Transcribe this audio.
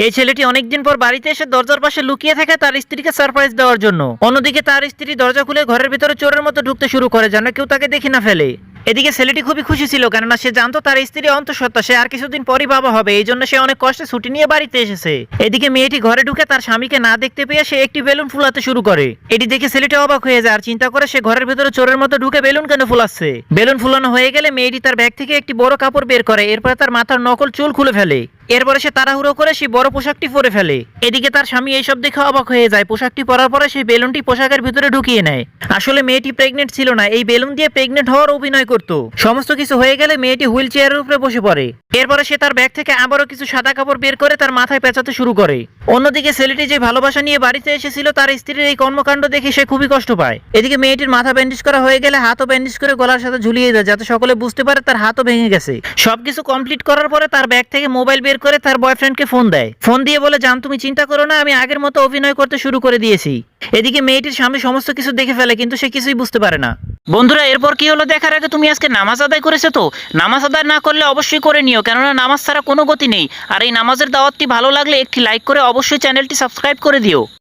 এই ছেলেটি অনেকদিন পর বাড়িতে এসে দরজার পাশে লুকিয়ে থাকে তার স্ত্রীকে সারপ্রাইজ দেওয়ার জন্য। অন্যদিকে তার স্ত্রী দরজা খুলে ঘরের ভিতরে চোরের মতো ঢুকতে শুরু করে যেন কেউ তাকে দেখে না ফেলে। এদিকে ছেলেটি খুবই খুশি ছিল, কেননা সে জানতো তার স্ত্রী অন্তঃসত্ত্বা, সে আর কিছুদিন পরই বাবা হবে, এই জন্য সে অনেক কষ্টে ছুটি নিয়ে বাড়িতে এসেছে। এদিকে মেয়েটি ঘরে ঢুকে তার স্বামীকে না দেখতে পেয়ে সে একটি বেলুন ফুলাতে শুরু করে। এটি দেখে ছেলেটি অবাক হয়ে যায় আর চিন্তা করে সে ঘরের ভিতরে চোরের মতো ঢুকে বেলুন কেন ফুলাচ্ছে। বেলুন ফুলানো হয়ে গেলে মেয়েটি তার ব্যাগ থেকে একটি বড় কাপড় বের করে, এরপরে তার মাথার নকল চুল খুলে ফেলে। এরপরে সে তাড়াহুড়ো করে সেই বড় পোশাকটি পরে ফেলে। এদিকে তার স্বামী এইসব দেখে অবাক হয়ে যায়। পোশাকটি পরার পরে সেই বেলুনটি পোশাকের ভিতরে ঢুকিয়ে নেয়। আসলে মেয়েটি প্রেগনেন্ট ছিল না, এই বেলুন দিয়ে প্রেগনেন্ট হওয়ার অভিনয় করত। সমস্ত কিছু হয়ে গেলে মেয়েটি হুইল চেয়ারের উপরে বসে পড়ে। এরপরে সে তার ব্যাগ থেকে আবারও কিছু সাদা কাপড় বের করে তার মাথায় পেঁচাতে শুরু করে। অন্যদিকে ছেলেটি যে ভালোবাসা নিয়ে বাড়িতে এসেছিল তার স্ত্রীর এই কর্মকাণ্ড দেখে সে খুবই কষ্ট পায়। এদিকে মেয়েটির মাথা ব্যান্ডেজ করা হয়ে গেলে হাতও ব্যান্ডেজ করে গলার সাথে ঝুলিয়ে দেয়, যাতে সকলে বুঝতে পারে তার হাতও ভেঙে গেছে। সবকিছু কমপ্লিট করার পরে তার ব্যাগ থেকে মোবাইল বের করে তার বয়ফ্রেন্ডকে ফোন দেয়। ফোন দিয়ে বলে, জান তুমি চিন্তা করো না, আমি আগের মতো অভিনয় করতে শুরু করে দিয়েছি। এদিকে মেয়েটির স্বামী সমস্ত কিছু দেখে ফেলে, কিন্তু সে কিছুই বুঝতে পারে না। বন্ধুরা, এরপর কি হলো দেখার আগে তুমি আজকে নামাজ আদায় করেছো তো? নামাজ আদায় না করলে অবশ্যই করে নিও, কেননা নামাজ ছাড়া কোনো গতি নেই। আর এই নামাজের দাওয়াতটি ভালো লাগলে একটি লাইক করে অবশ্যই চ্যানেলটি সাবস্ক্রাইব করে দিও।